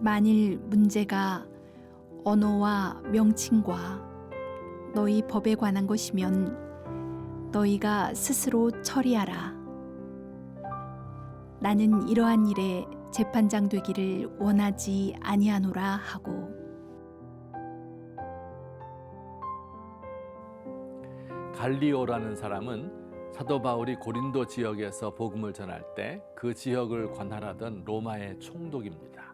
만일 문제가 언어와 명칭과 너희 법에 관한 것이면 너희가 스스로 처리하라. 나는 이러한 일에 재판장 되기를 원하지 아니하노라 하고. 갈리오라는 사람은 사도 바울이 고린도 지역에서 복음을 전할 때 그 지역을 관할하던 로마의 총독입니다.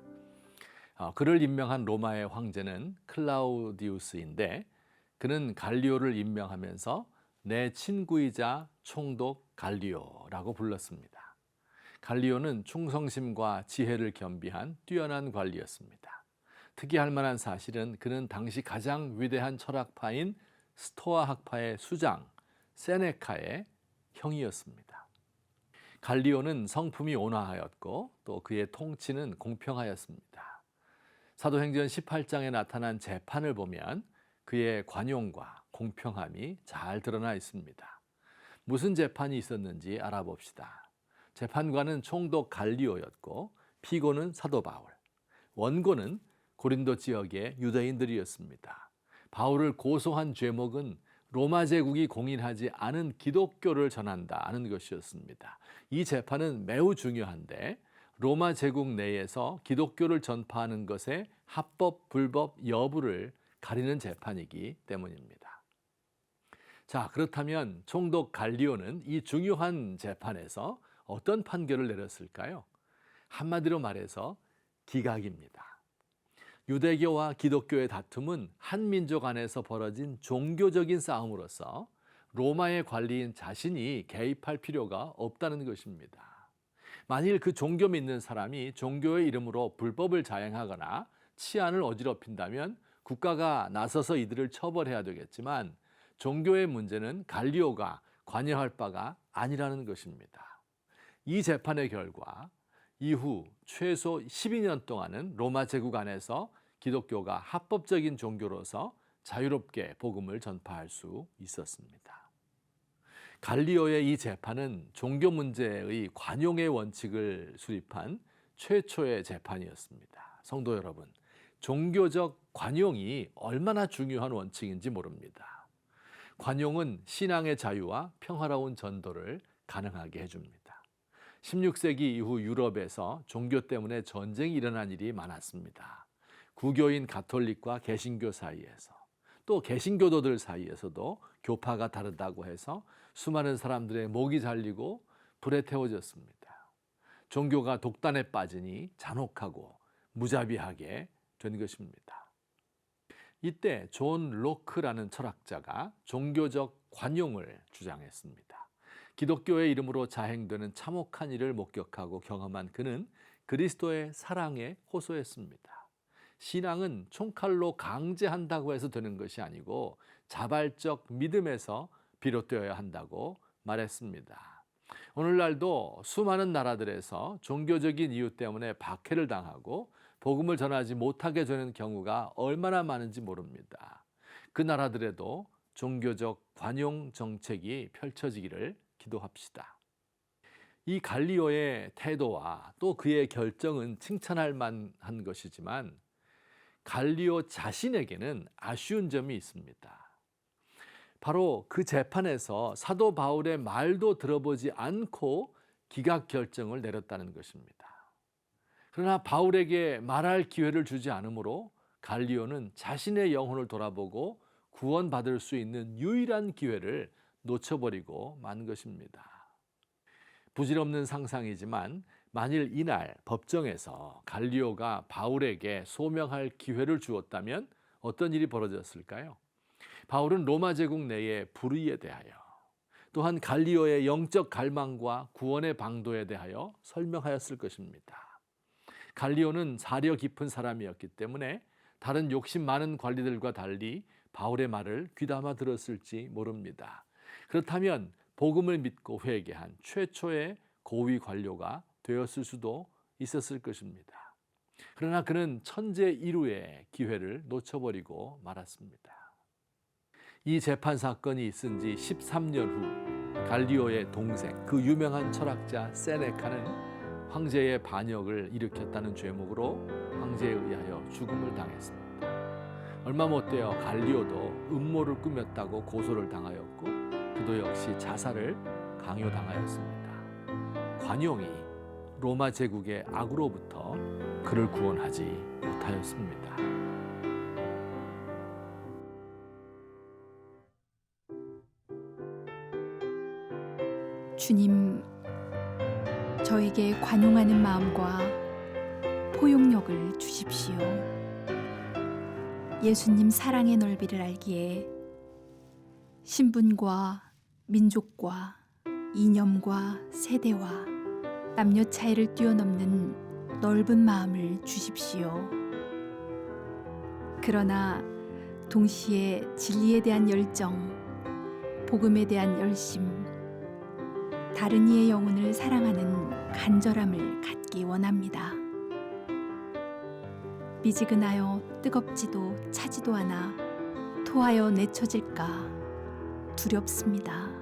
그를 임명한 로마의 황제는 클라우디우스인데 그는 갈리오를 임명하면서 내 친구이자 총독 갈리오라고 불렀습니다. 갈리오는 충성심과 지혜를 겸비한 뛰어난 관리였습니다. 특이할 만한 사실은 그는 당시 가장 위대한 철학파인 스토아 학파의 수장 세네카의 형이었습니다. 갈리오는 성품이 온화하였고 또 그의 통치는 공평하였습니다. 사도행전 18장에 나타난 재판을 보면 그의 관용과 공평함이 잘 드러나 있습니다. 무슨 재판이 있었는지 알아봅시다. 재판관은 총독 갈리오였고 피고는 사도 바울, 원고는 고린도 지역의 유대인들이었습니다. 바울을 고소한 죄목은 로마 제국이 공인하지 않은 기독교를 전한다는 것이었습니다. 이 재판은 매우 중요한데 로마 제국 내에서 기독교를 전파하는 것의 합법, 불법 여부를 가리는 재판이기 때문입니다. 자, 그렇다면 총독 갈리오는 이 중요한 재판에서 어떤 판결을 내렸을까요? 한마디로 말해서 기각입니다. 유대교와 기독교의 다툼은 한 민족 안에서 벌어진 종교적인 싸움으로서 로마의 관리인 자신이 개입할 필요가 없다는 것입니다. 만일 그 종교 믿는 사람이 종교의 이름으로 불법을 자행하거나 치안을 어지럽힌다면 국가가 나서서 이들을 처벌해야 되겠지만 종교의 문제는 갈리오가 관여할 바가 아니라는 것입니다. 이 재판의 결과 이후 최소 12년 동안은 로마 제국 안에서 기독교가 합법적인 종교로서 자유롭게 복음을 전파할 수 있었습니다. 갈리오의 이 재판은 종교 문제의 관용의 원칙을 수립한 최초의 재판이었습니다. 성도 여러분, 종교적 관용이 얼마나 중요한 원칙인지 모릅니다. 관용은 신앙의 자유와 평화로운 전도를 가능하게 해줍니다. 16세기 이후 유럽에서 종교 때문에 전쟁이 일어난 일이 많았습니다. 구교인 가톨릭과 개신교 사이에서 또 개신교도들 사이에서도 교파가 다르다고 해서 수많은 사람들의 목이 잘리고 불에 태워졌습니다. 종교가 독단에 빠지니 잔혹하고 무자비하게 된 것입니다. 이때 존 로크라는 철학자가 종교적 관용을 주장했습니다. 기독교의 이름으로 자행되는 참혹한 일을 목격하고 경험한 그는 그리스도의 사랑에 호소했습니다. 신앙은 총칼로 강제한다고 해서 되는 것이 아니고 자발적 믿음에서 비롯되어야 한다고 말했습니다. 오늘날도 수많은 나라들에서 종교적인 이유 때문에 박해를 당하고 복음을 전하지 못하게 되는 경우가 얼마나 많은지 모릅니다. 그 나라들에도 종교적 관용 정책이 펼쳐지기를 기도합시다. 이 갈리오의 태도와 또 그의 결정은 칭찬할 만한 것이지만 갈리오 자신에게는 아쉬운 점이 있습니다. 바로 그 재판에서 사도 바울의 말도 들어보지 않고 기각 결정을 내렸다는 것입니다. 그러나 바울에게 말할 기회를 주지 않으므로 갈리오는 자신의 영혼을 돌아보고 구원받을 수 있는 유일한 기회를 놓쳐버리고 만 것입니다. 부질없는 상상이지만 만일 이날 법정에서 갈리오가 바울에게 소명할 기회를 주었다면 어떤 일이 벌어졌을까요? 바울은 로마 제국 내의 불의에 대하여 또한 갈리오의 영적 갈망과 구원의 방도에 대하여 설명하였을 것입니다. 갈리오는 사려 깊은 사람이었기 때문에 다른 욕심 많은 관리들과 달리 바울의 말을 귀담아 들었을지 모릅니다. 그렇다면 복음을 믿고 회개한 최초의 고위 관료가 되었을 수도 있었을 것입니다. 그러나 그는 천재 일우의 기회를 놓쳐버리고 말았습니다. 이 재판 사건이 있은 지 13년 후 갈리오의 동생, 그 유명한 철학자 세네카는 황제의 반역을 일으켰다는 죄목으로 황제에 의하여 죽음을 당했습니다. 얼마 못되어 갈리오도 음모를 꾸몄다고 고소를 당하였고 그도 역시 자살을 강요당하였습니다. 관용이 로마 제국의 악으로부터 그를 구원하지 못하였습니다. 주님, 저에게 관용하는 마음과 포용력을 주십시오. 예수님 사랑의 넓이를 알기에 신분과 민족과 이념과 세대와 남녀 차이를 뛰어넘는 넓은 마음을 주십시오. 그러나 동시에 진리에 대한 열정, 복음에 대한 열심, 다른 이의 영혼을 사랑하는 간절함을 갖기 원합니다. 미지근하여 뜨겁지도 차지도 않아 토하여 내쳐질까 두렵습니다.